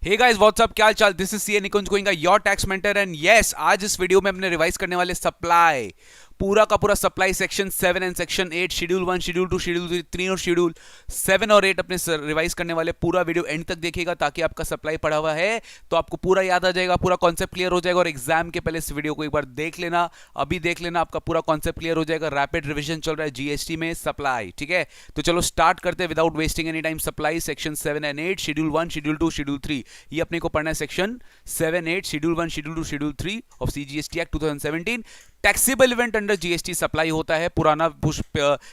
Hey guys what's up, क्या हाल चाल। This is CA Nikunj going your tax mentor and yes, आज इस video में अपने रिवाइज करने वाले सप्लाई, पूरा का पूरा supply section 7 and section 8, schedule 1, schedule 2, schedule 3 और शेड्यूल 7 और 8 अपने रिवाइज करने वाले। पूरा वीडियो एंड तक देखिएगा ताकि आपका सप्लाई पढ़ा हुआ है तो आपको पूरा याद आ जाएगा, पूरा कॉन्सेप्ट क्लियर हो जाएगा। और एग्जाम के पहले इस वीडियो को एक बार देख लेना, अभी देख लेना, आपका पूरा कॉन्सेप्ट क्लियर हो जाएगा। रैपिड रिविजन चल रहा है जीएसटी में सप्लाई, ठीक है। तो चलो स्टार्ट करते हैं without wasting any time. Supply section 7 and 8, schedule 1, schedule 2, schedule 3, ये अपने को पढ़ना है। Section 7, 8, schedule 1, schedule 2, schedule 3 of CGST act 2017। Taxable event under GST supply होता है। पुराना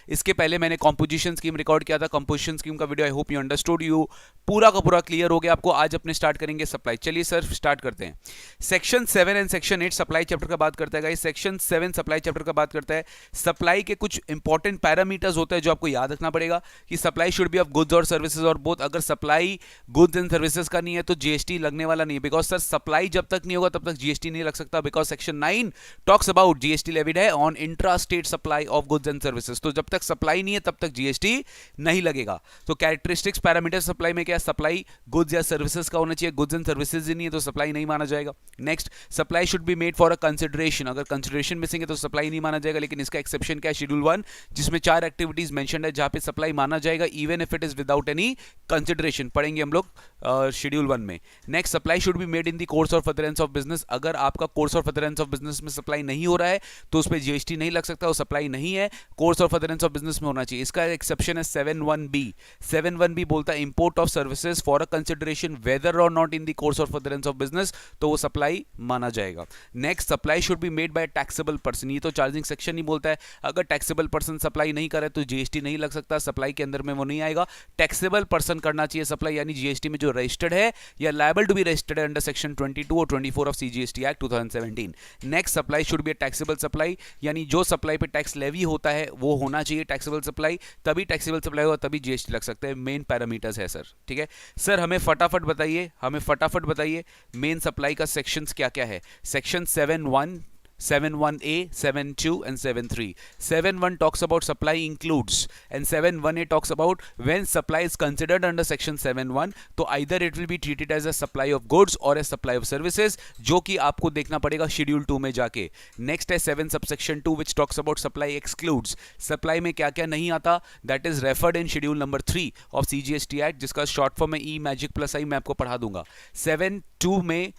इसके पहले मैंने कंपोजिशन स्कीम रिकॉर्ड किया था, कंपोजिशन स्कीम का video. I hope you understood, you पूरा का पूरा क्लियर हो गया आपको। आज अपने स्टार्ट करेंगे सप्लाई। चलिए सर स्टार्ट करते हैं। Section 7 and section 8 supply chapter का बात करता है। सेक्शन 7 सप्लाई चैप्टर का बात करता है। सप्लाई के कुछ इंपॉर्टेंट पैरामीटर्स होते हैं जो आपको याद रखना पड़ेगा कि supply should B of goods और सर्विसेज और बोथ। अगर सप्लाई गुड्स एंड सर्विसेज का नहीं है तो जीएसटी लगने वाला नहीं है, बिकॉज सर सप्लाई जब तक नहीं होगा तब तक जीएसटी नहीं लग सकता, because section 9 talks about GST levied है on intra state supply of goods and services. तो जब तक सप्लाई नहीं है तब तक जीएसटी नहीं लगेगा। तो कैरेक्टरिस्टिक्स पैरामीटर सप्लाई में क्या, सप्लाई गुड्स या सर्विसेज का होना चाहिए। गुड्स एंड सर्विसेज ही नहीं है तो सप्लाई नहीं माना जाएगा। Next, supply should be made for a consideration. अगर कंसिडरेशन मिसिंग है तो सप्लाई नहीं माना जाएगा। लेकिन इसका एक्सेप्शन क्या है, शेड्यूल 1 जिसमें 4 एक्टिविटीज मेंशन्ड है जहां पे सप्लाई माना जाएगा even if it is without any consideration. पढ़ेंगे हम लोग शेड्यूल 1 में। Next, supply should be made in the course of furtherance of business. अगर आपका course of furtherance of business में सप्लाई नहीं हो रहा है तो उस पर जीएसटी नहीं लग सकता, वो सप्लाई नहीं है, course of furtherance of business में होना चाहिए। इसका एक्सेप्शन है 7(1)(b). 7(1)(b) बोलता है import of services for a consideration whether or not in the course of furtherance of business, तो वो सप्लाई माना जाएगा। Next, supply should be made by taxable person. ये तो चार्जिंग सेक्शन ही बोलता है अगर टैक्सेबल पर्सन सप्लाई नहीं करे तो जीएसटी नहीं लग सकता, सप्लाई के अंदर में वो नहीं आएगा। टैक्सेबल पर्सन करना चाहिए सप्लाई, यानी जीएसटी में जो रजिस्टर्ड है या लायबल टू बी रजिस्टर्ड है अंडर सेक्शन 22 और 24 of CGST act 2017। Next, supply should be a taxable supply, यानी जो सप्लाई पे टैक्स लेवी होता है वो होना चाहिए टैक्सेबल सप्लाई, तभी टैक्सेबल सप्लाई होगा तभी जीएसटी लग सकता है। मेन पैरामीटर्स है सर, ठीक है। सर हमें फटाफट बताइए मेन सप्लाई का सेक्शंस क्या क्या है। Section 7(1), 7(1)(a), 7(2) and 7(3). 7(1) talks about supply includes and 7(1)(a) talks about when supply is considered under section 7(1) तो either it will be treated as a supply of goods or a supply of services, जो कि आपको देखना पड़ेगा schedule 2 में जाके। Next है 7 subsection 2 which talks about supply excludes। Supply में क्या क्या नहीं आता, that is referred in schedule number 3 of CGST Act, जिसका शॉर्ट फॉर्म में ई मैजिक प्लस आई मैं आपको पढ़ा दूंगा। 7(2) में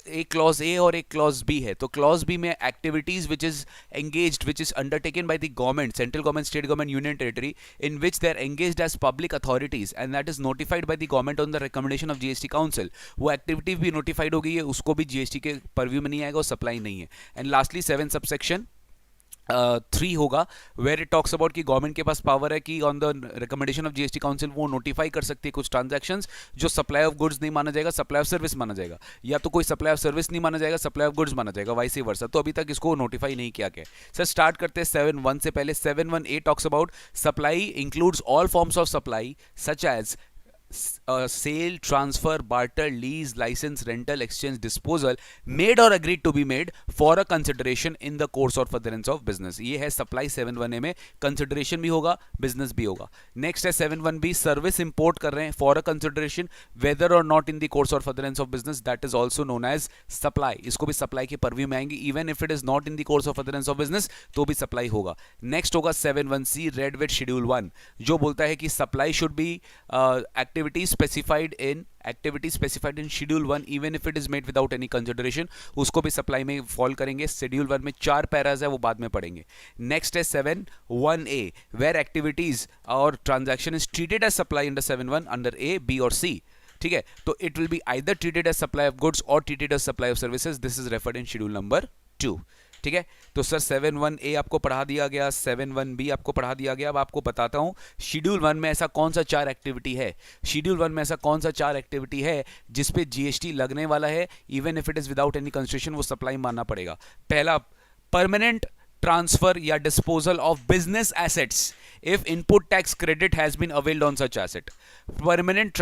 एक क्लॉज ए और एक क्लॉज बी है। तो क्लॉज बी में activities which is engaged which is undertaken by the government, central government, state government, union territory, in which they are engaged as public authorities and that is notified by the government on the recommendation of GST council. वो activity भी notified हो गई है, उसको भी GST के परव्यू में नहीं आएगा और सप्लाई नहीं है। एंड लास्टली 7 सबसेक्शन 3 होगा वेर इट टॉक्स अबाउट कि गवर्नमेंट के पास पावर है कि on the recommendation of GST council वो नोटिफाई कर सकती है कुछ ट्रांजैक्शंस जो सप्लाई ऑफ गुड्स नहीं माना जाएगा, सप्लाई ऑफ सर्विस माना जाएगा, या तो कोई सप्लाई ऑफ सर्विस नहीं माना जाएगा, सप्लाई ऑफ गुड्स माना जाएगा, वाइस वर्सा। तो अभी तक इसको नोटिफाई नहीं किया गया। सर स्टार्ट करते हैं 7(1) से पहले। 7(1)(a) talks about supply includes all forms of supply such as sale, transfer, barter, lease, license, rental, exchange, disposal made or agreed to be made for a consideration in the course or furtherance of business। ये है supply 7(1)(a) में, consideration भी होगा, business भी होगा। Next है 7(1)(b), service import कर रहे हैं for a consideration whether or not in the course or furtherance of business, that is also known as supply. इसको भी सप्लाई के परव्यू में आएंगे, even if it is not in the course of furtherance of business तो भी supply होगा। Next होगा 7(1)(c), रेड विद शेड्यूल 1, जो बोलता है कि supply should B activities specified in schedule 1 even if it is made without any consideration, उसको भी सप्लाई में फॉल करेंगे। शेड्यूल 1 में 4 पैराज है, वो बाद में पढ़ेंगे। नेक्स्ट है 7(1)(a) वेयर एक्टिविटीज और transaction is treated as supply under 7(1) under A, B और C, ठीक है। तो it will be either treated as supply of goods or treated as supply of services, this is referred in schedule number 2, ठीक है। तो sir 7(1)(a) आपको पढ़ा दिया गया, 7(1)(b) आपको पढ़ा दिया गया। अब आपको बताता हूं शेड्यूल 1 में ऐसा कौन सा 4 एक्टिविटी है, शेड्यूल 1 में ऐसा कौन सा 4 एक्टिविटी है जिसपे जीएसटी लगने वाला है even if it is without any consideration, वो सप्लाई मानना पड़ेगा। पहला, परमानेंट ट्रांसफर या disposal of business assets if input tax credit has been availed on such asset। permanent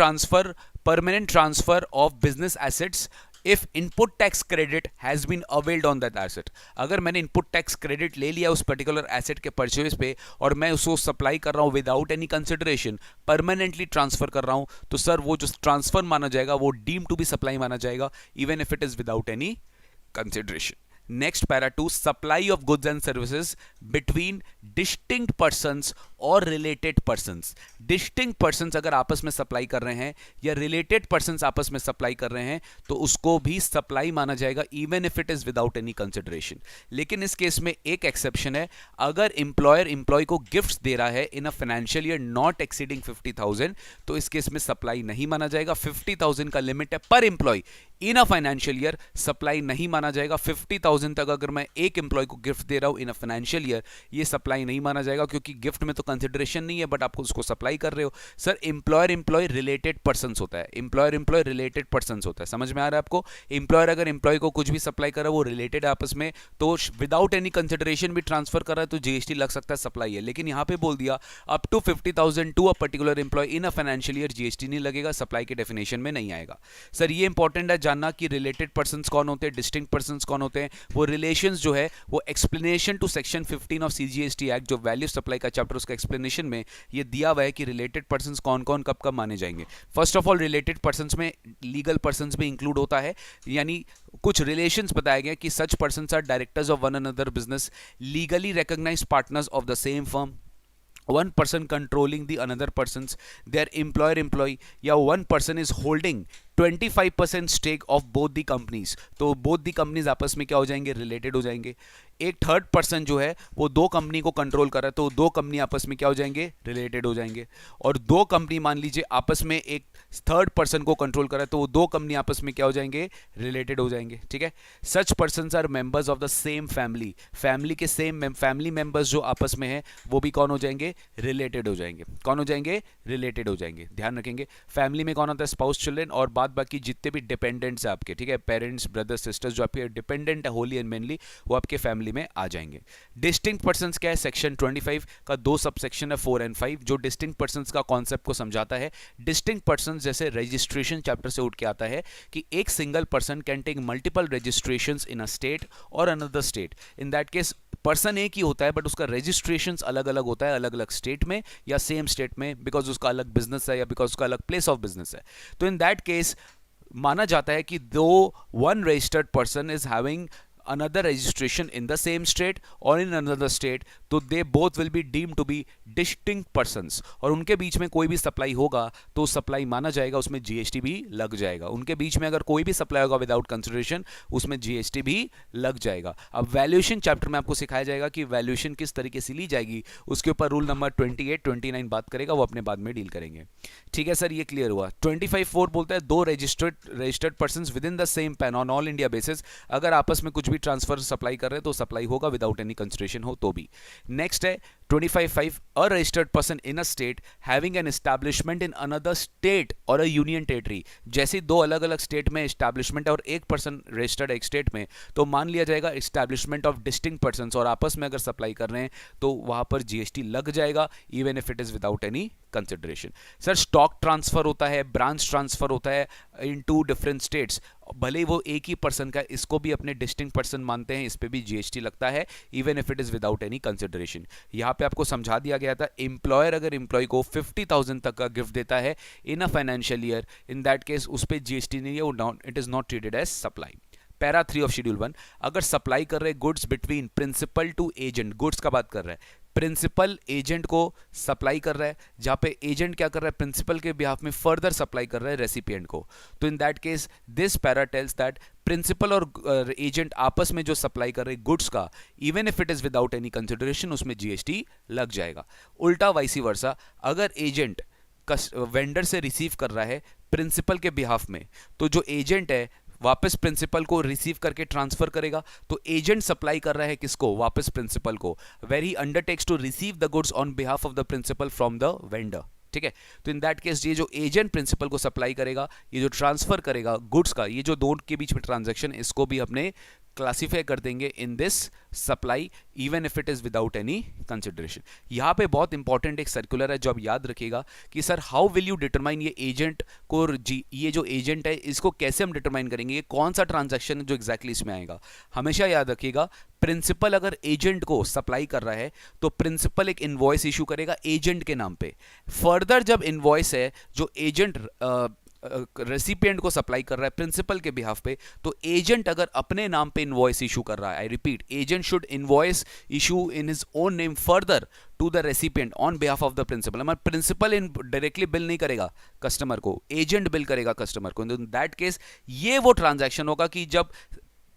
transfer of business assets if input tax credit has been availed on that asset, अगर मैंने input tax credit ले लिया उस particular asset के purchase पे और मैं उसको सप्लाई कर रहा हूं without any consideration, permanently transfer कर रहा हूं, तो सर वो जो ट्रांसफर माना जाएगा वो डीम टू बी सप्लाई माना जाएगा even if it is without any consideration. Next para 2, supply of goods and services between distinct persons और related persons. Distinct persons अगर आपस में सप्लाई कर रहे हैं या related persons आपस में सप्लाई कर रहे हैं तो उसको भी सप्लाई माना जाएगा even if it is without any consideration. लेकिन इस केस में एक एक्सेप्शन है, अगर एम्प्लॉयर एम्प्लॉय को गिफ्ट्स दे रहा है in a financial year not exceeding 50,000 तो इस केस में सप्लाई नहीं माना जाएगा. 50,000 का लिमिट है per employee in a financial year, supply नहीं माना जाएगा. 50,000 तक अगर मैं एक एम्प्लॉय को गिफ्ट दे रहा हूं इन अ फाइनेंशियल ईयर, ये सप्लाई नहीं माना जाएगा क्योंकि गिफ्ट में तो कंसिडरेशन नहीं है बट आपको उसको सप्लाई कर रहे हो. Sir employer employee related persons होता है, एम्प्लॉयर एम्प्लॉय रिलेटेड पर्संस होता है, समझ में आ रहा है आपको. एम्प्लॉयर अगर एम्प्लॉय को कुछ भी सप्लाई कर रहा है वो रिलेटेड आपस में, तो विदाउट एनी कंसिडरेशन भी ट्रांसफर कर रहा है तो जीएसटी लग सकता है, सप्लाई है. लेकिन यहां पे बोल दिया up to 50,000 to a particular employee in a financial year GST नहीं लगेगा, सप्लाई के डेफिनेशन में नहीं आएगा. सर ये इंपॉर्टेंट है जानना कि रिलेटेड पर्संस कौन होते हैं, डिस्टिंक्ट पर्संस कौन होते हैं. वो रिलेशंस जो है वो explanation to section 15 of CGST act जो वैल्यू सप्लाई का चैप्टर उसका एक्सप्लेनेशन में ये दिया हुआ है कि रिलेटेड पर्संस कौन कौन कब कब माने जाएंगे. First of all related persons में लीगल पर्संस भी इंक्लूड होता है, यानी कुछ रिलेशंस बताए गए कि such persons are directors of one another business, legally recognised partners of the same firm, one person controlling the another person's, their employer employee, या one person is holding 25% stake of both the companies, तो both the companies आपस में क्या हो जाएंगे, related हो जाएंगे. एक थर्ड पर्सन जो है वो दो कंपनी को कंट्रोल कर रहा है तो दो कंपनी आपस में क्या हो जाएंगे, रिलेटेड हो जाएंगे. और दो कंपनी मान लीजिए आपस में एक थर्ड पर्सन को कंट्रोल कर रहा है तो वो दो कंपनी आपस में क्या हो जाएंगे, रिलेटेड हो जाएंगे. ठीक है. Such persons are members of the same family, family के सेम फैमिली मेंबर्स जो आपस में है वो भी कौन हो जाएंगे, रिलेटेड हो जाएंगे. कौन हो जाएंगे, रिलेटेड हो जाएंगे. ध्यान रखेंगे फैमिली में कौन होता है, स्पाउस, चिल्ड्रन और बाद बाकी जितने भी डिपेंडेंट्स है आपके, ठीक है, पेरेंट्स, ब्रदर्स, सिस्टर्स जो आपके डिपेंडेंट है होली एंड मेनली, वो आपके फैमिली में आ जाएंगे. डिस्टिंक्ट पर्संस क्या है, सेक्शन 25 का दो सब सेक्शन है 4 एंड 5 जो डिस्टिंक्ट पर्संस का कॉन्सेप्ट को समझाता है. डिस्टिंक्ट पर्संस जैसे रजिस्ट्रेशन चैप्टर से उठ के आता है कि एक single person can take multiple registrations in a state और another state. In that case person एक ही होता है बट उसका रजिस्ट्रेशंस अलग अलग होता है, अलग अलग स्टेट में या सेम स्टेट में, बिकॉज उसका अलग बिजनेस है या बिकॉज उसका अलग प्लेस ऑफ बिजनेस है. तो इन दैट केस माना जाता है कि दो one registered person is having another registration in the same state or in another state, तो they both will be deemed to be distinct persons. और उनके बीच में कोई भी सप्लाई होगा तो सप्लाई माना जाएगा, उसमें जीएसटी भी लग जाएगा. उनके बीच में अगर कोई भी सप्लाई होगा विदाउट कंसिडरेशन उसमें जीएसटी भी लग जाएगा. अब वैल्यूएशन चैप्टर में आपको सिखाया जाएगा कि वैल्यूएशन किस तरीके से ली जाएगी, उसके ऊपर रूल नंबर 28, 29 बात करेगा, वो अपने बाद में डील करेंगे. ठीक है सर, ये क्लियर हुआ. 25(4) बोलता है दो registered persons with in the same pan on all India basis, अगर आपस में कुछ भी ट्रांसफर सप्लाई कर रहे हैं तो सप्लाई होगा विदाउट एनी कंसिडरेशन हो तो भी. नेक्स्ट है 25(5) a registered person in a state having an establishment in another state और अ यूनियन टेरिटरी. जैसे दो अलग अलग स्टेट में एस्टैब्लिशमेंट और एक पर्सन रजिस्टर्ड एक स्टेट में, तो मान लिया जाएगा एस्टैब्लिशमेंट ऑफ डिस्टिंक्ट पर्संस और आपस में अगर सप्लाई कर रहे हैं तो वहां पर जीएसटी लग जाएगा even if it is without any consideration. Sir stock transfer होता है, ब्रांच ट्रांसफर होता है इन टू डिफरेंट स्टेट्स, भले ही वो एक ही पर्सन का, इसको भी अपने डिस्टिंक्ट पर्सन मानते हैं, इस पे भी जीएसटी लगता है even if it is without any consideration. यहां पे आपको समझा दिया गया था एम्प्लॉयर अगर एम्प्लॉय को 50,000 तक का गिफ्ट देता है in a financial year, in that case उस पे जीएसटी नहीं है, it is not treated as supply. Para 3 of schedule 1, अगर सप्लाई कर रहे goods between principal to agent, goods का बात कर रहा है, प्रिंसिपल एजेंट को सप्लाई कर रहा है, जहां पे एजेंट क्या कर रहा है, प्रिंसिपल के बिहाफ में फर्दर सप्लाई कर रहा है रेसिपिएंट को, तो in that case this para tells that principal और एजेंट आपस में जो सप्लाई कर रहे गुड्स का, even if it is without any consideration उसमें जीएसटी लग जाएगा. उल्टा वाइसी वर्सा, अगर एजेंट वेंडर से रिसीव कर रहा है प्रिंसिपल के बिहाफ में, तो जो एजेंट है वापस प्रिंसिपल को रिसीव करके ट्रांसफर करेगा, तो एजेंट सप्लाई कर रहा है किसको, वापस प्रिंसिपल को, where he undertakes to receive the goods on behalf of the principal from the vendor. ठीक है. तो इन दैट केस ये जो एजेंट प्रिंसिपल को सप्लाई करेगा, ये जो ट्रांसफर करेगा गुड्स का, ये जो दोनों के बीच में ट्रांजैक्शन, इसको भी अपने क्लासीफाई कर देंगे in this supply even if it is without any consideration. यहाँ पे बहुत इंपॉर्टेंट एक सर्कुलर है जो आप याद रखिएगा कि sir how will you determine ये एजेंट को, ये जो एजेंट है इसको कैसे हम डिटरमाइन करेंगे, ये कौन सा ट्रांजैक्शन है जो एग्जैक्टली इसमें आएगा। हमेशा याद रखिएगा प्रिंसिपल अगर एजेंट को सप्लाई कर रहा है तो प्रिंसिपल एक इनवॉइस इशू करेगा एजेंट के नाम पे। फर्दर जब इनवॉइस है जो एजेंट रेसिपिएंट को सप्लाई कर रहा है प्रिंसिपल के बिहाफ पे, तो एजेंट अगर अपने नाम पे इनवॉइस इशू कर रहा है, I repeat, agent should invoice issue in his own name further to the recipient on behalf of the principal. हमारा प्रिंसिपल इन डायरेक्टली बिल नहीं करेगा कस्टमर को, एजेंट बिल करेगा कस्टमर को। इन दैट केस ये वो ट्रांजैक्शन होगा कि जब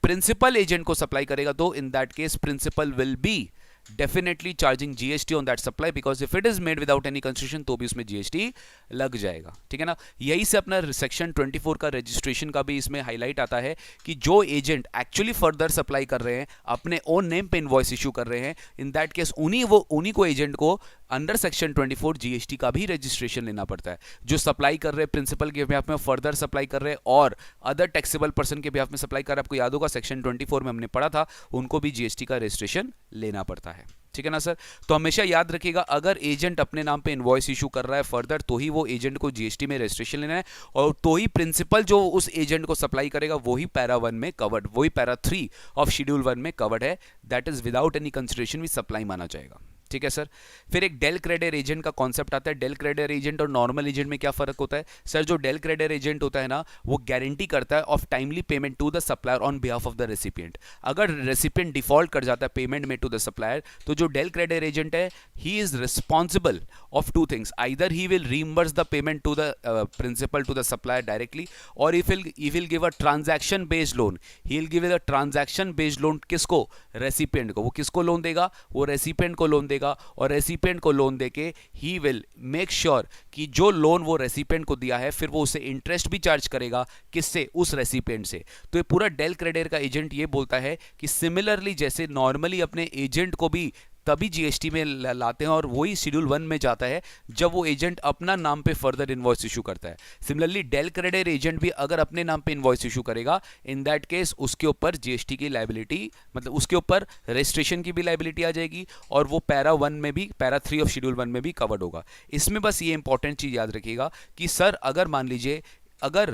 प्रिंसिपल एजेंट को सप्लाई करेगा तो in that case principal will be definitely charging GST on that supply, because if it is made without any construction तो भी उसमें जीएसटी लग जाएगा। ठीक है ना। यही से अपना सेक्शन 24 का रजिस्ट्रेशन का भी इसमें हाईलाइट आता है कि जो एजेंट एक्चुअली फर्दर सप्लाई कर रहे हैं अपने ओन नेम पे इनवॉइस इशू कर रहे हैं, इन दैट केस उन्हीं को एजेंट को अंडर सेक्शन 24 जीएसटी का भी रजिस्ट्रेशन लेना पड़ता है। जो सप्लाई कर रहे हैं प्रिंसिपल के बिहाफ में, फर्दर सप्लाई कर रहे हैं और अदर टैक्सेबल पर्सन के बिहाफ में सप्लाई कर रहे हैं, आपको याद होगा सेक्शन 24 में हमने पढ़ा था, उनको भी जीएसटी का रजिस्ट्रेशन लेना पड़ता है। ठीक है ना सर। तो हमेशा याद रखिएगा अगर एजेंट अपने नाम पे इनवॉइस इशू कर रहा है फर्दर तो ही वो एजेंट को जीएसटी में रजिस्ट्रेशन लेना है, और तो ही प्रिंसिपल जो उस एजेंट को सप्लाई करेगा वही पैरा 1 में कवर्ड, वही पैरा 3 ऑफ शेड्यूल 1 में कवर्ड है। That is without any consideration भी सप्लाई माना जाएगा। ठीक है सर। फिर एक डेल क्रेडिट एजेंट का कॉन्सेप्ट आता है। डेल क्रेडिट एजेंट और नॉर्मल एजेंट में क्या फर्क होता है सर? जो डेल क्रेडिट एजेंट होता है ना, वो गारंटी करता है of timely payment to the supplier on behalf of the recipient. अगर रेसिपिएंट डिफॉल्ट कर जाता है पेमेंट में टू द सप्लायर, तो जो डेल क्रेडिट एजेंट है ही is responsible of two things, either he will reimburse the payment to the principal to the supplier directly, or he will give a transaction based loan. He will give a transaction based loan किसको? Recipient को। वो किसको loan देगा? वो recipient को loan देगा, और recipient को लोन देके ही विल मेक श्योर कि जो लोन वो रेसिपिएंट को दिया है फिर वो उसे इंटरेस्ट भी चार्ज करेगा। किससे? उस रेसिपिएंट से। तो ये पूरा डेल क्रेडिट का एजेंट ये बोलता है कि सिमिलरली जैसे नॉर्मली अपने एजेंट को भी तभी जीएसटी में लाते हैं और वही शेड्यूल 1 में जाता है जब वो एजेंट अपना नाम पे फर्दर इनवॉइस इशू करता है। सिमिलरली डेल क्रेडिट एजेंट भी अगर अपने नाम पे इनवॉइस इशू करेगा, इन दैट केस उसके ऊपर जीएसटी की लायबिलिटी, मतलब उसके ऊपर रजिस्ट्रेशन की भी लायबिलिटी आ जाएगी, और वो पैरा 1 में भी, पैरा 3 ऑफ शेड्यूल 1 में भी कवर्ड होगा। इसमें बस ये इंपॉर्टेंट चीज याद रखिएगा कि सर अगर मान लीजिए अगर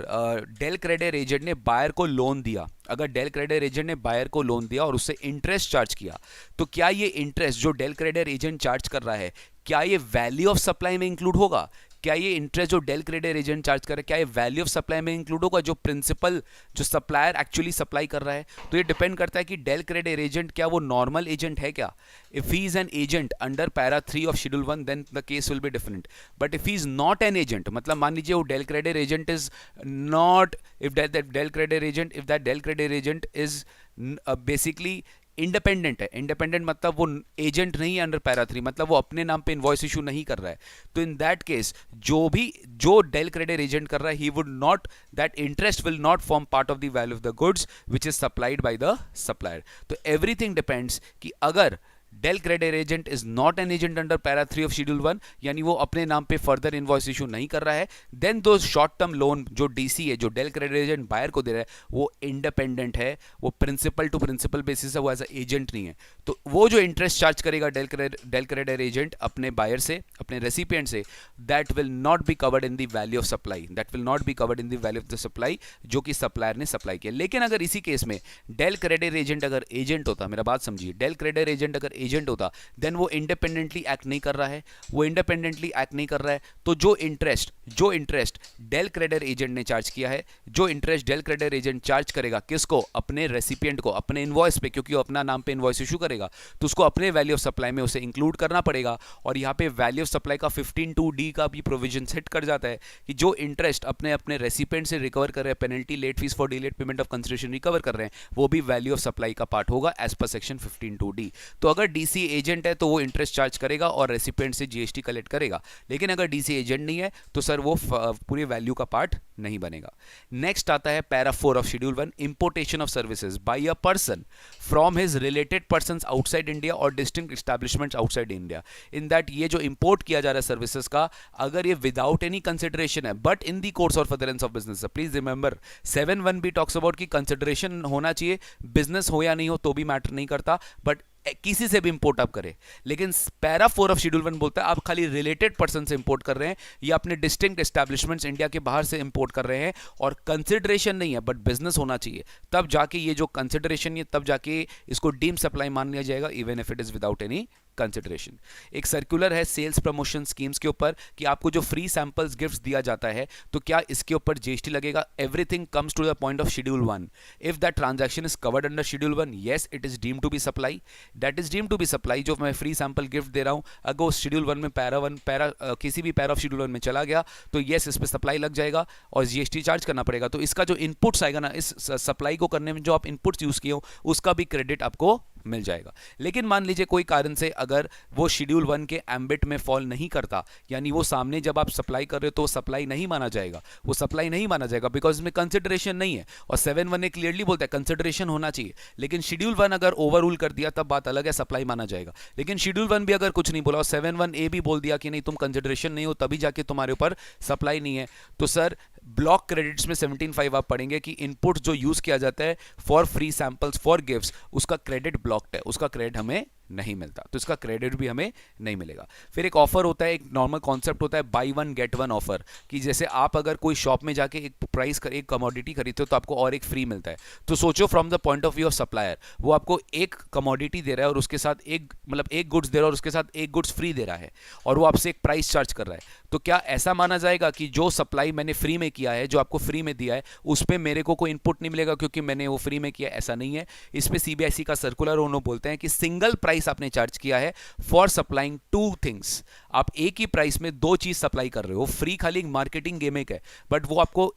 डेल क्रेडिट एजेंट ने बायर को लोन दिया, अगर डेल क्रेडिट एजेंट ने बायर को लोन दिया और उससे इंटरेस्ट चार्ज किया, तो क्या ये इंटरेस्ट जो डेल क्रेडिट एजेंट चार्ज कर रहा है, क्या ये वैल्यू ऑफ सप्लाई में इंक्लूड होगा? क्या ये इंटरेस्ट जो डेल क्रेडिट एजेंट चार्ज कर रहा है, क्या ये वैल्यू ऑफ सप्लाई में इंक्लूड होगा जो प्रिंसिपल, जो सप्लायर एक्चुअली सप्लाई कर रहा है? तो ये डिपेंड करता है कि डेल क्रेडिट एजेंट क्या वो नॉर्मल एजेंट है क्या। If he is an agent under para 3 of schedule 1 then the case will be different, but if he is not an agent, मतलब मान लीजिए वो del credit agent is not, if that del credit agent is basically independent है। Independent मतलब वो agent नहीं है under para 3, मतलब वो अपने नाम पे इनवॉइस इशू नहीं कर रहा है, तो इन दैट केस जो डेल क्रेडिट एजेंट कर रहा है, he would not, that interest will not form part of the value of the goods which is supplied by the supplier. तो एवरीथिंग डिपेंड्स कि अगर del credit agent is not an agent under para 3 of schedule 1, यानी वो अपने नाम पे further invoice issue नहीं कर रहा है, देन दो शॉर्ट टर्म लोन जो डीसी है, जो डेल क्रेडिट एजेंट बायर को दे रहा है, वो इंडिपेंडेंट है, वो प्रिंसिपल टू प्रिंसिपल बेसिस है, वो एज एजेंट नहीं है। तो वो जो इंटरेस्ट चार्ज करेगा डेल क्रेडिट एजेंट अपने बायर से, अपने रेसिपिएंट से, that will not be covered in the value of supply, that will not be covered in the value of the supply जो कि सप्लायर ने सप्लाई किया। लेकिन अगर इसी केस में डेल क्रेडिट एजेंट अगर एजेंट होता, मेरा बात समझिए, डेल क्रेडिट एजेंट अगर एजेंट होता, देन वो इंडिपेंडेंटली एक्ट नहीं कर रहा है, वो इंडिपेंडेंटली एक्ट नहीं कर रहा है, तो जो इंटरेस्ट डेल क्रेडिट एजेंट ने चार्ज किया है, जो interest del credit agent charge करेगा किसको? अपने रेसिपिएंट को, अपने इनवॉइस पे, क्योंकि वो अपना नाम पे इनवॉइस इशू करेगा, तो उसको अपने वैल्यू ऑफ सप्लाई में उसे इंक्लूड करना पड़ेगा। और यहाँ पे वैल्यू ऑफ सप्लाई का 15(2)(d) का भी प्रोविजन सेट कर जाता है कि जो इंटरेस्ट अपने रेसिपिएंट से रिकवर कर रहे हैं, penalty, late fee for delayed payment of consideration recover कर रहे हैं, वो भी वैल्यू ऑफ सप्लाई का पार्ट होगा एज पर सेक्शन 15(2)(d). तो अगर अगर डीसी एजेंट है तो वो इंटरेस्ट चार्ज करेगा और रेसिपिएंट से जीएसटी कलेक्ट करेगा, लेकिन अगर डीसी एजेंट नहीं है तो सर वो पूरे वैल्यू का पार्ट नहीं बनेगा। नेक्स्ट आता है para 4 of schedule 1, importation of services by a person from his related persons outside India और distinct establishments outside India. In that ये जो इंपोर्ट किया जा रहा है सर्विसेज का, अगर ये विदाउट एनी कंसिडरेशन है but in the course or furtherance of business, please remember 7(1) भी टॉक्स अबाउट कि कंसिडरेशन होना चाहिए, बिजनेस हो या नहीं हो तो भी मैटर नहीं करता, बट किसी से भी इंपोर्ट आप करें। लेकिन पैरा 4 ऑफ शेड्यूल 1 बोलता है आप खाली रिलेटेड पर्सन से इंपोर्ट कर रहे हैं या अपने डिस्टिंक्ट एस्टैब्लिशमेंट्स इंडिया के बाहर से इंपोर्ट कर रहे हैं और कंसिडरेशन नहीं है बट बिजनेस होना चाहिए, तब जाके ये जो कंसिडरेशन है तब जाके इसको डीम सप्लाई मान लिया जाएगा, even if it is without any consideration. एक सर्कुलर है सेल्स प्रमोशन स्कीम्स के ऊपर कि आपको जो फ्री सैंपल्स गिफ्ट्स दिया जाता है तो क्या इसके ऊपर जीएसटी लगेगा। Everything comes to the point of schedule 1। If that transaction is covered under schedule 1, yes it is deemed to be supply, that is deemed to be supply. जो मैं फ्री सैंपल गिफ्ट दे रहा हूं अगर उस schedule 1 में para किसी भी para of schedule 1 में चला गया तो यस इस पर सप्लाई लग जाएगा और जीएसटी चार्ज करना पड़ेगा। तो इसका जो इनपुट्स आएगा ना, इस सप्लाई को करने में जो आप इनपुट्स यूज किए हो उसका भी क्रेडिट आपको मिल जाएगा। लेकिन मान लीजिए कोई कारण से अगर वो शेड्यूल 1 के एम्बिट में फॉल नहीं करता, यानी वो सामने जब आप सप्लाई कर रहे हो तो सप्लाई नहीं माना जाएगा, वो सप्लाई नहीं माना जाएगा बिकॉज इसमें कंसिडरेशन नहीं है। और 7(1) ने क्लियरली बोलता है कंसिडरेशन होना चाहिए, लेकिन शेड्यूल 1 अगर ओवर रूल कर दिया तब बात अलग है, सप्लाई माना जाएगा। लेकिन शेड्यूल 1 भी अगर कुछ नहीं बोला और 7(1) भी बोल दिया कि नहीं तुम कंसिडरेशन नहीं हो तभी जाके तुम्हारे ऊपर सप्लाई नहीं है, तो सर ब्लॉक क्रेडिट्स में 17(5) आप पढ़ेंगे कि इनपुट जो यूज किया जाता है for free samples for gifts उसका क्रेडिट ब्लॉक्ड है, उसका क्रेडिट हमें नहीं मिलता, तो इसका क्रेडिट भी हमें नहीं मिलेगा। फिर एक ऑफर होता है, एक नॉर्मल कॉन्सेप्ट होता है बाई 1 गेट 1 ऑफर, कि जैसे आप अगर कोई शॉप में जाके एक कमोडिटी खरीदते हो तो आपको और एक फ्री मिलता है। तो सोचो from the point of view of supplier, वो आपको एक कमोडिटी दे रहा है और उसके साथ एक गुड्स दे रहा है और उसके साथ एक गुड्स फ्री दे रहा है और वो आपसे एक प्राइस चार्ज कर रहा है। तो क्या ऐसा माना जाएगा कि जो सप्लाई मैंने फ्री में किया है, जो आपको फ्री में दिया है, उस पर मेरे को कोई इनपुट नहीं मिलेगा क्योंकि मैंने वो फ्री में किया? ऐसा नहीं है। इस पे सीबीएसई का सर्कुलर उन्होंने बोलते हैं कि सिंगल प्राइस आपने चार्ज किया है फॉर सप्लाइंग 2 थिंग्स, आप एक ही प्राइस में 2 चीज सप्लाई कर रहे हो। फ्री खाली मार्केटिंग गिमिक है, बट वो आपको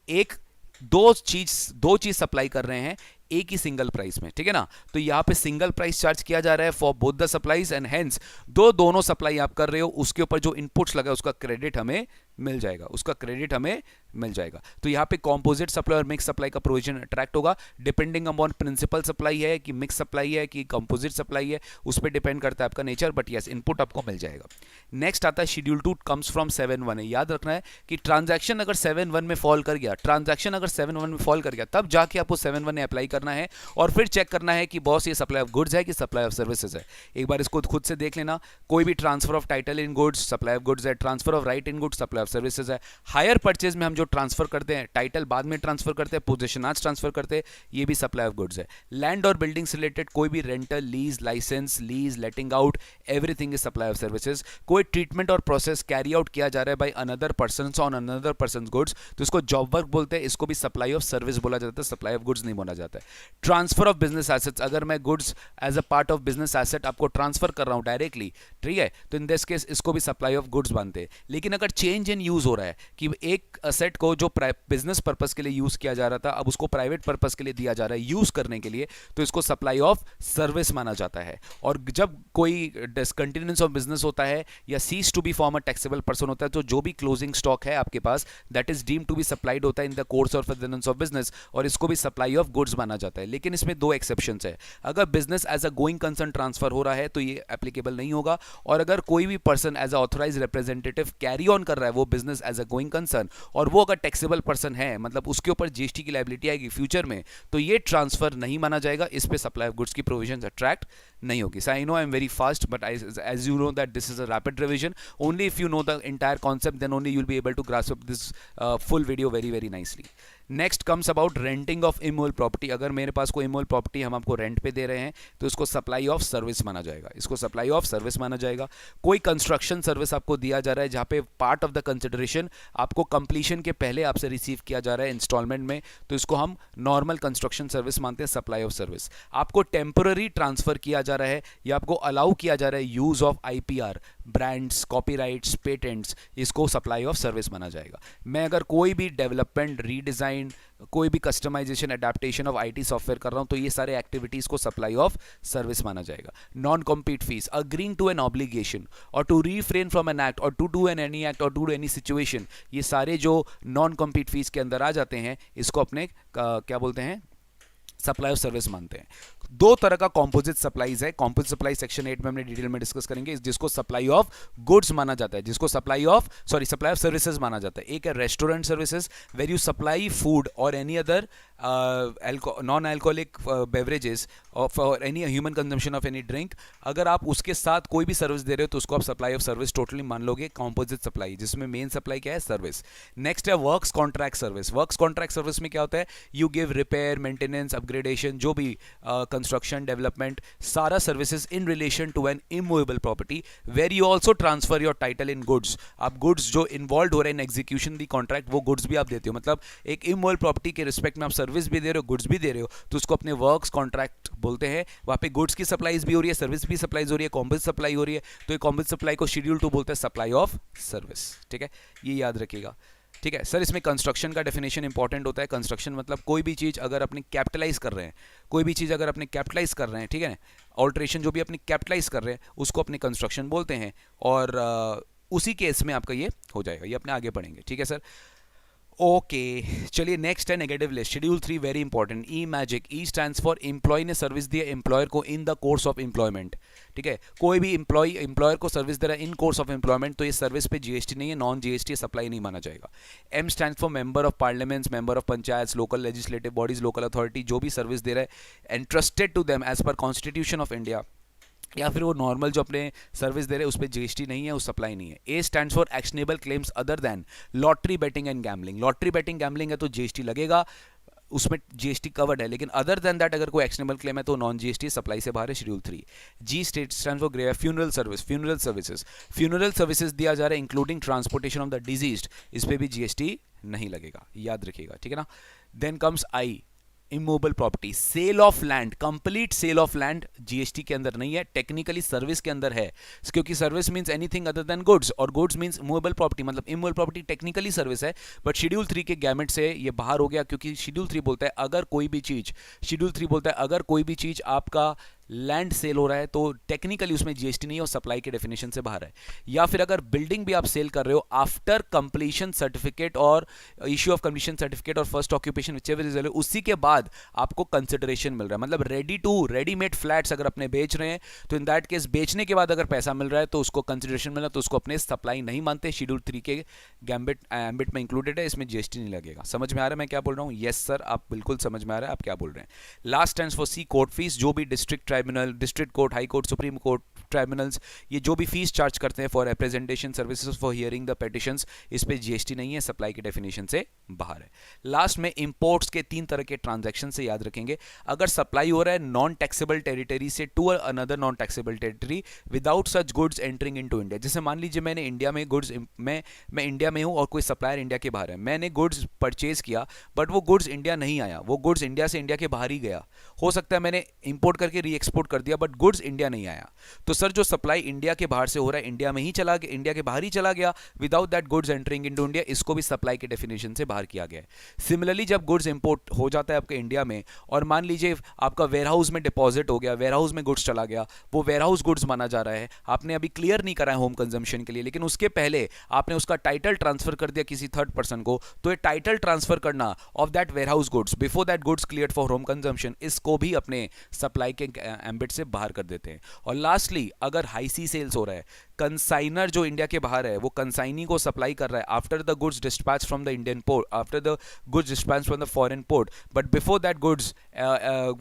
दो चीज सप्लाई कर रहे हैं एक ही सिंगल प्राइस में, ठीक है ना। तो यहां पे सिंगल प्राइस चार्ज किया जा रहा है for both the supplies and hence दोनों सप्लाई आप कर रहे हो उसके ऊपर जो इनपुट्स लगा उसका क्रेडिट हमें मिल जाएगा, उसका क्रेडिट हमें मिल जाएगा। तो यहाँ पे कॉम्पोजिट सप्लाई और मिक्स सप्लाई का प्रोविजन अट्रैक्ट होगा डिपेंडिंग अपॉन प्रिंसिपल सप्लाई है कि मिक्स सप्लाई है कि कॉम्पोजिट सप्लाई है, उस पर डिपेंड करता है आपका नेचर, बट यस इनपुट आपको मिल जाएगा। नेक्स्ट आता है शेड्यूल 2 कम्स फ्रॉम 7(1) है। याद रखना है कि ट्रांजैक्शन अगर 7(1) में फॉल कर गया, तब जाके आपको 7(1) में अप्लाई करना है और फिर चेक करना है कि बॉस ये सप्लाई ऑफ गुड्स है कि सप्लाई ऑफ सर्विसेज है। एक बार इसको खुद से देख लेना, कोई भी transfer of title in goods supply of goods है, transfer of right in goods supply of services है। हायर परचेज में हम जो ट्रांसफर करते हैं, टाइटल बाद में ट्रांसफर करते हैं, पोजीशन आज ट्रांसफर करते हैं, ये भी सप्लाई ऑफ गुड्स है। लैंड और बिल्डिंग से रिलेटेड कोई भी rental, lease, license, lease, letting out, everything is supply of services. कोई ट्रीटमेंट और प्रोसेस कैरी आउट किया जा रहा है by another person on another person goods, तो इसको जॉब वर्क बोलते हैं, इसको भी सप्लाई ऑफ सर्विस बोला जाता है, सप्लाई ऑफ गुड्स नहीं बोला जाता है। ट्रांसफर ऑफ बिजनेस एसेट्स, अगर मैं goods as a part of business asset आपको ट्रांसफर कर रहा हूं डायरेक्टली, ठीक है, तो इन दिस केस इसको भी सप्लाई ऑफ गुड्स मानते हैं। लेकिन अगर चेंज इन यूज हो रहा है कि एक असेट को जो बिजनेस पर्पस के लिए यूज किया जा रहा था अब उसको प्राइवेट पर्पस के लिए दिया जा रहा है यूज करने के लिए, तो इसको सप्लाई ऑफ सर्विस माना जाता है। और जब कोई डिसकंटिन्यूएंस ऑफ बिजनेस होता है या cease to be form a taxable person होता है, तो जो भी क्लोजिंग स्टॉक है आपके पास that is deemed to be supplied होता है in the course of furtherance of business, और इसको भी सप्लाई ऑफ गुड्स माना जाता है। लेकिन इसमें 2 एक्सेप्शंस है। अगर business as a going concern transfer हो रहा है तो ये एप्लीकेबल नहीं होगा, और अगर कोई भी person as a authorise representative carry on कर रहा है वो business as a going concern और वो अगर टैक्सेबल पर्सन है, मतलब उसके ऊपर जीएसटी की लायबिलिटी आएगी फ्यूचर में, तो ये ट्रांसफर नहीं माना जाएगा, इस पे सप्लाई ऑफ गुड्स की प्रोविजंस अट्रैक्ट नहीं होगी। So I know I am very fast, but as you know that this is a rapid revision. Only if you know the entire concept, then only you'll be able to grasp this full video very nicely. Next comes about renting of immovable property. अगर मेरे पास कोई immovable property हम आपको rent पे दे रहे हैं तो इसको सप्लाई ऑफ सर्विस माना जाएगा, इसको सप्लाई ऑफ सर्विस माना जाएगा। कोई कंस्ट्रक्शन सर्विस आपको दिया जा रहा है जहाँ पे पार्ट ऑफ द कंसिडरेशन आपको कंप्लीशन के पहले आपसे रिसीव किया जा रहा है इंस्टॉलमेंट में, तो इसको हम नॉर्मल कंस्ट्रक्शन सर्विस मानते हैं, सप्लाई ऑफ सर्विस। आपको टेम्पररी ट्रांसफर किया जा रहा है या आपको अलाउ किया जा रहा है use of IPR, brands, copyrights, patents, इसको सप्लाई ऑफ सर्विस माना जाएगा। मैं अगर कोई भी डेवलपमेंट, रीडिज़ाइन, कोई भी customisation, adaptation of IT software कर रहा हूं तो ये सारे एक्टिविटीज़ को सप्लाई ऑफ सर्विस माना जाएगा। Non compete fee, agreeing to an obligation और to refrain from an act or to do an any act or to do any situation, ये सारे जो नॉन कॉम्पीट फीस के अंदर आ जाते हैं इसको अपने क्या बोलते हैं, सप्लाई ऑफ सर्विस मानते हैं। दो तरह का कॉम्पोजिट सप्लाईज है। कॉम्पोजिट सप्लाई सेक्शन 8 में हमने डिटेल में डिस्कस करेंगे, जिसको सप्लाई ऑफ गुड्स माना जाता है, जिसको सप्लाई ऑफ सर्विसेज माना जाता है। एक है restaurant services, where you supply food or any other non alcoholic beverages for any human consumption of any drink. अगर आप उसके साथ कोई भी सर्विस दे रहे हो तो उसको आप सप्लाई ऑफ सर्विस टोटली मान लोगे, कॉम्पोजिट सप्लाई, जिसमें मेन सप्लाई क्या है, सर्विस। नेक्स्ट है works contract service. Works contract service में क्या होता है, you give repair, maintenance, upgradation, जो भी कंस्ट्रक्शन, डेवलपमेंट, सारा services in relation to an immovable property, where you also transfer your title in goods. आप गुड्स जो इन्वॉल्व हो रहे हैं इन एग्जीक्यूशन दी कॉन्ट्रैक्ट, वो गुड्स भी आप देते हो। मतलब एक इमूवेबल प्रॉपर्टी के रिस्पेक्ट में आप सर्विस भी दे रहे हो, गुड्स भी दे रहे हो, तो उसको अपने वर्क्स कॉन्ट्रैक्ट बोलते हैं। वहाँ पे गुड्स की सप्लाईज भी हो रही है, सर्विस भी सप्लाईज हो रही है, कॉम्पोजिट सप्लाई हो रही है, तो ये कॉम्पोजिट सप्लाई को शेड्यूल 2 बोलते हैं, सप्लाई ऑफ सर्विस। ठीक है, ये याद रखिएगा। ठीक है सर, इसमें कंस्ट्रक्शन का डेफिनेशन इंपॉर्टेंट होता है। कंस्ट्रक्शन मतलब कोई भी चीज़ अगर अपने कैपिटलाइज कर रहे हैं, कोई भी चीज़ अगर अपने कैपिटलाइज कर रहे हैं, ठीक है, ऑल्ट्रेशन जो भी अपने कैपिटलाइज कर रहे हैं उसको अपने कंस्ट्रक्शन बोलते हैं, और उसी केस में आपका ये हो जाएगा। ये अपने आगे पढ़ेंगे। ठीक है सर, ओके चलिए नेक्स्ट है negative list, schedule 3 very important. E magic, E stands for employee ने सर्विस दी है एम्प्लॉयर को in the course of employment. ठीक है, कोई भी एम्प्लॉयर को सर्विस दे रहा है इन कोर्स ऑफ एम्प्लॉयमेंट, तो ये सर्विस पे जीएसटी नहीं है, नॉन जीएसटी सप्लाई नहीं माना जाएगा। M stands for member of parliaments, member of panchayat, local legislative bodies, local authority, जो भी सर्विस दे रहा है entrusted to them as per constitution of India, या फिर वो नॉर्मल जो अपने सर्विस दे रहे हैं उस पर जीएसटी नहीं है, उस सप्लाई नहीं है। A stands for actionable claims other than lottery betting and gambling. Lottery betting gambling है तो जीएसटी लगेगा, उसमें जीएसटी कवर्ड है, लेकिन अदर देन दैट अगर कोई एक्शनेबल क्लेम है तो नॉन जीएसटी सप्लाई से बाहर है, schedule 3। G state stands for grey funeral service, funeral services, funeral services दिया जा रहा है including transportation of the deceased, इस पर भी जीएसटी नहीं लगेगा, याद रखिएगा। ठीक है ना। Then comes I immovable property, sale of land, complete sale of land GST के अंदर नहीं है, टेक्निकली सर्विस के अंदर है, क्योंकि service means anything other than goods और गुड्स मींस मूवेबल प्रॉपर्टी, मतलब इमूवेबल प्रॉपर्टी टेक्निकली सर्विस है, बट शेड्यूल 3 के गैमेट से ये बाहर हो गया, क्योंकि शेड्यूल 3 बोलता है अगर कोई भी चीज, शेड्यूल 3 बोलता है अगर कोई भी चीज आपका लैंड सेल हो रहा है तो टेक्निकली उसमें जीएसटी नहीं है और सप्लाई के डेफिनेशन से बाहर है। या फिर अगर बिल्डिंग भी आप सेल कर रहे हो आफ्टर कंप्लीशन सर्टिफिकेट और इश्यू ऑफ कंप्लीशन सर्टिफिकेट और फर्स्ट ऑक्यूपेशन व्हिचएवर इज, उसी के बाद आपको कंसिडरेशन मिल रहा है, मतलब रेडीमेड फ्लैट्स अगर अपने बेच रहे हैं तो इन दैट केस बेचने के बाद अगर पैसा मिल रहा है तो उसको कंसिडरेशन मिल रहा है, तो उसको अपने सप्लाई नहीं मानते, शेड्यूल 3 के एम्बिट में इंक्लूडेड है, इसमें जीएसटी नहीं लगेगा। समझ में आ रहा है मैं क्या बोल रहा हूँ? यस सर, आप बिल्कुल समझ में आ रहा है आप क्या बोल रहे हैं। Last stands for C court fee, जो भी district tribunal, district court, high court, supreme court, tribunals, ये जो भी फीस चार्ज करते हैं for representation services for hearing the petitions, इस पे जीएसटी नहीं है, सप्लाई के डेफिनेशन से बाहर है। लास्ट में इंपोर्ट्स के 3 तरह के ट्रांजैक्शन से याद रखेंगे। अगर सप्लाई हो रहा है नॉन टैक्सेबल टेरिटरी से to another non taxable territory without such goods entering into India, जैसे मान लीजिए मैंने इंडिया में गुड्स, मैं इंडिया में हूं और कोई सप्लायर इंडिया के बाहर है, मैंने गुड्स परचेज किया बट वो गुड्स इंडिया नहीं आया, वो गुड्स इंडिया से इंडिया के बाहर ही गया, हो सकता है मैंने इंपोर्ट करके री एक्सपोर्ट कर दिया बट गुड्स इंडिया नहीं आया, तो सर जो सप्लाई इंडिया के बाहर से हो रहा है इंडिया में ही चला गया, इंडिया के बाहर ही चला गया without that goods entering into India, इसको भी सप्लाई के डेफिनेशन से बाहर किया गया है। सिमिलरली जब गुड्स इंपोर्ट हो जाता है आपके इंडिया में और मान लीजिए आपका वेयरहाउस में डिपॉजिट हो गया, वेयरहाउस में गुड्स चला गया, वो वेयरहाउस गुड्स माना जा रहा है, आपने अभी क्लियर नहीं करा है होम कंजम्पशन के लिए, लेकिन उसके पहले आपने उसका टाइटल ट्रांसफर कर दिया किसी थर्ड पर्सन को, तो ये टाइटल ट्रांसफर करना of that warehouse goods before that goods cleared for home consumption, इसको भी अपने सप्लाई के एम्बिट से बाहर कर देते हैं। और लास्टली अगर हाई सी सेल्स हो रहा है, कंसाइनर जो इंडिया के बाहर है वो कंसाइनी को सप्लाई कर रहा है after the goods dispatch from the Indian port, after the goods dispatch from the foreign port, but before that goods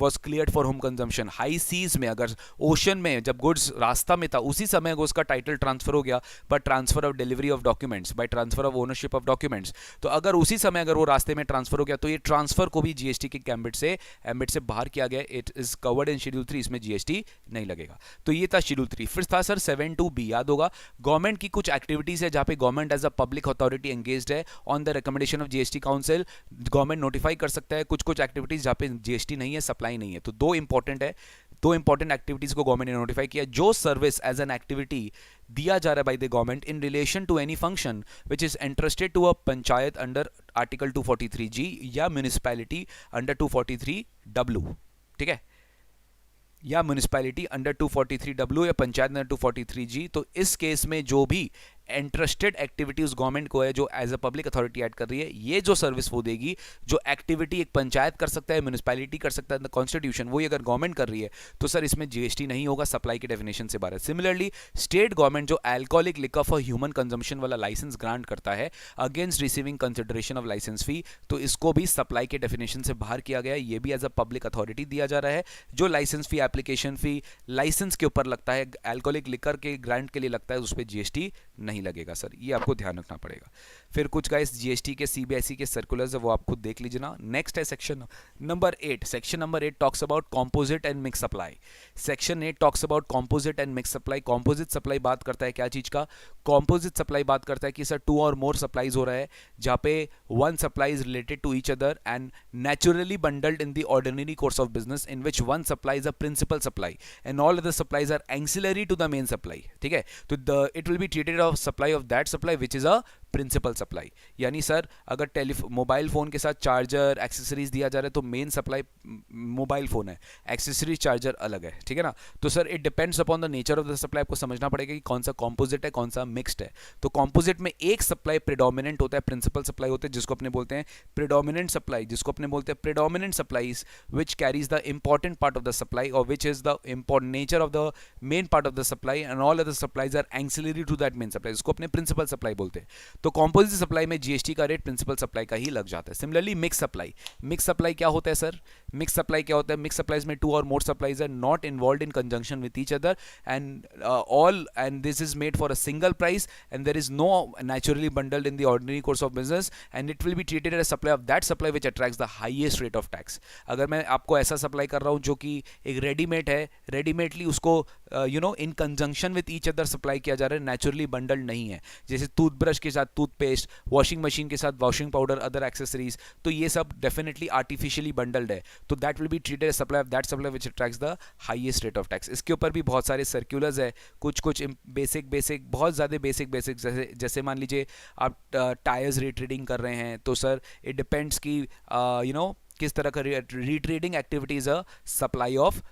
was cleared for home consumption. High seas में अगर ओशन में जब गुड्स रास्ता में था उसी समय अगर उसका टाइटल ट्रांसफर हो गया by transfer of delivery of documents, by transfer of ownership of documents, तो अगर उसी समय अगर वो रास्ते में ट्रांसफर हो गया तो ये ट्रांसफर को भी जीएसटी के एम्बिट से बाहर किया गया, it is covered in schedule 3, इसमें जीएसटी नहीं लगेगा। तो ये था शेड्यूल 3। फिर था सर 7(2)(b), याद होगा गवर्नमेंट की कुछ एक्टिविटीज है जहां पे government as a public authority engaged है on the recommendation of GST council, government notify कर सकता है कुछ एक्टिविटीज जहां पे जीएसटी नहीं है, सप्लाई नहीं है। तो 2 इंपॉर्टेंट है, दो इंपॉर्टेंट एक्टिविटीज को गवर्नमेंट ने नोटिफाई किया। जो सर्विस एज एन एक्टिविटी दिया जा रहा है by the government in relation to any function which is interested to a panchayat under article 243G या म्यूनिसिपैलिटी अंडर 243W, ठीक है, या म्यूनिसिपैलिटी अंडर 243W या पंचायत अंडर 243G। तो इस केस में जो भी इंटरेस्टेड एक्टिविटीज गवर्नमेंट को है जो as a public authority add कर रही है, ये जो सर्विस वो देगी, जो एक्टिविटी एक पंचायत कर सकता है, म्यूनिसिपैलिटी कर सकता है, द कॉन्स्टिट्यूशन, वो अगर गवर्नमेंट कर रही है तो सर इसमें जीएसटी नहीं होगा, सप्लाई की डेफिनेशन से बाहर है। सिमिलरली स्टेट गवर्नमेंट जो alcoholic liquor for human consumption वाला लाइसेंस ग्रांट करता है against receiving consideration of licence fee, तो इसको भी सप्लाई के डेफिनेशन से बाहर किया गया है। ये भी एज अ पब्लिक अथॉरिटी दिया जा रहा है। जो लाइसेंस फी, एप्लीकेशन फी लाइसेंस के ऊपर लगता है, अल्कोहलिक लिकर के ग्रांट के लिए लगता है, उस पर जीएसटी नहीं लगेगा सर, ये आपको ध्यान रखना पड़ेगा। फिर कुछ गाइस जीएसटी के सीबीएसई के सर्कुलर्स है, वो आप खुद देख लीजिए ना। नेक्स्ट है section number 8। Section number 8 talks about composite and mix supply. Section 8 talks about composite and mix supply. Composite supply बात करता है क्या चीज का? कंपोजिट सप्लाई बात करता है कि सर 2 और मोर सप्लाईज हो रहा है जहां पे 1 supply is related to each other and naturally bundled in the ordinary course of business in which 1 supply is a principal supply and all other supplies are ancillary to the main supply, ठीक है। तो it will be treated of supply of that supply which is a principal supply. यानी sir अगर mobile phone के साथ charger accessories दिया जा रहा है तो मेन सप्लाई मोबाइल फोन है, एक्सेसरीज चार्जर अलग है, ठीक है ना। तो sir it depends upon the nature of the supply, आपको समझना पड़ेगा कि कौन सा कॉम्पोजिट है, कौन सा मिक्स्ड है। तो कॉम्पोजिट में एक सप्लाई प्रिडोमिनेंट होता है, प्रिंसिपल सप्लाई होता है, जिसको अपने बोलते हैं प्रिडोमिनेंट सप्लाई, जिसको अपने बोलते हैं predominant supplies which carries the important part of the supply और which is the important nature of the main part of the supply and all other supplies are ancillary to that main supply, जिसको अपने principal supply बोलते हैं। तो composite supply में GST का rate principal supply का ही लग जाता है। Similarly mix supply, mix supply क्या होता है सर? मिक्स सप्लाई क्या होता है? मिक्स सप्लाईज में 2 or more supplies are not involved in conjunction with each other and this is made for a single price and there is no naturally bundled in the ordinary course of business and it will be treated as supply of that supply which attracts the highest rate of tax। अगर मैं आपको ऐसा supply कर रहा हूं जो कि एक रेडीमेड है, रेडीमेडली उसको इन conjunction with each other supply किया जा रहा है, नेचुरली बंडल्ड नहीं है, जैसे टूथब्रश के साथ टूथपेस्ट, वॉशिंग मशीन के साथ वॉशिंग पाउडर, अदर एक्सेसरीज, तो ये सब डेफिनेटली आर्टिफिशियली बंडल्ड है, तो that will be treated as supply of that supply which attracts the highest rate of tax. इसके ऊपर भी बहुत सारे सर्कुलर्स है, कुछ बेसिक बहुत ज़्यादा बेसिक जैसे मान लीजिए आप टायर्स रीट्रेडिंग कर रहे हैं तो सर इट डिपेंड्स कि किस तरह का retreading activities a supply of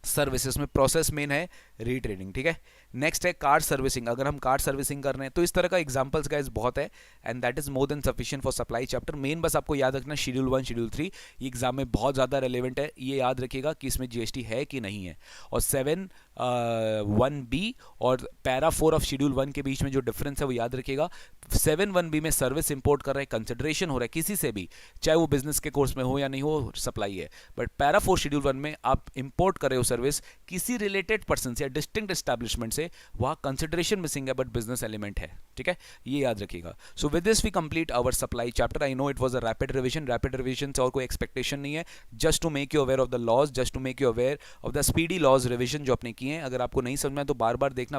services में प्रोसेस मेन है रीट्रेडिंग, ठीक है। नेक्स्ट है कार सर्विसिंग। अगर हम कार सर्विसिंग कर रहे हैं तो इस तरह का एग्जांपल्स गाइस बहुत है and that is more than sufficient for supply chapter. Main bus आपको याद रखना शेड्यूल 1 शेड्यूल 3 ये एग्जाम में बहुत ज़्यादा रेलेवेंट है, ये याद रखिएगा कि इसमें जीएसटी है कि नहीं है। और 7(1)(b) और पैरा 4 ऑफ शेड्यूल 1 के बीच में जो डिफरेंस है वो याद रखिएगा। 7(1)(b) में सर्विस इंपोर्ट कर रहे हैं, कंसिडरेशन हो रहा है किसी से भी, चाहे वो बिजनेस के कोर्स में हो या नहीं हो, सप्लाई है। बट पैरा 4 शेड्यूल 1 में आप इंपोर्ट कर रहे हो सर्विस किसी रिलेटेड पर्सन से या डिस्टिंक्ट एस्टैब्लिशमेंट से, वहां कंसिडरेशन मिसिंग है बट बिजनेस एलिमेंट है, ठीक है, ये याद रखिएगा। So with this we complete our supply chapter. I know it was a rapid revision से और कोई एक्सपेक्टेशन नहीं है, just to make you aware of the laws, just to make you aware of the speedy laws revision जो आपने किए हैं। अगर आपको नहीं समझ में तो बार बार देखना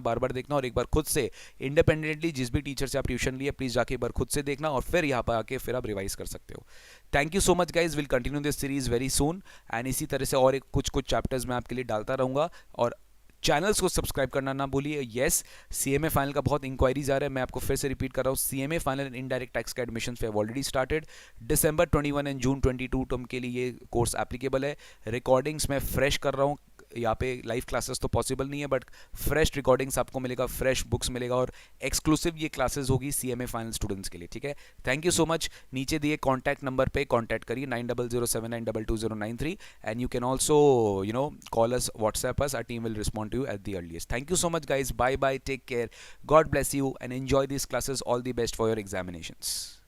और एक बार खुद से इंडिपेंडेंटली जिस भी टीचर से आप ट्यूशन लिए प्लीज जाके एक बार खुद से देखना और फिर यहाँ पर आके फिर आप रिवाइज कर सकते हो। Thank you so much guys, will continue this series very soon and इसी तरह से और कुछ चैप्टर्स मैं आपके लिए डालता रहूंगा और चैनल्स को सब्सक्राइब करना ना भूलिए। यस, सीएमए फाइनल का बहुत इंक्वायरीज आ रहा है, मैं आपको फिर से रिपीट कर रहा हूँ। CMA final and indirect tax का admissions we have already started. December 21 and June 22 term के लिए ये कोर्स एप्लीकेबल है। रिकॉर्डिंग्स मैं फ्रेश कर रहा हूँ, यहाँ पे लाइव क्लासेस तो पॉसिबल नहीं है बट फ्रेश रिकॉर्डिंग्स आपको मिलेगा, फ्रेश बुक्स मिलेगा और एक्सक्लूसिव ये क्लासेस होगी सीएमए फाइनल स्टूडेंट्स के लिए, ठीक है। Thank you so much. नीचे दिए कॉन्टैक्ट नंबर पे कॉन्टैक्ट करिए 9007922093 and you can also call us, WhatsApp us, our team will respond to you at the earliest. Thank you so much guys, bye bye, take care, God bless you and enjoy this classes, all the best for your examinations.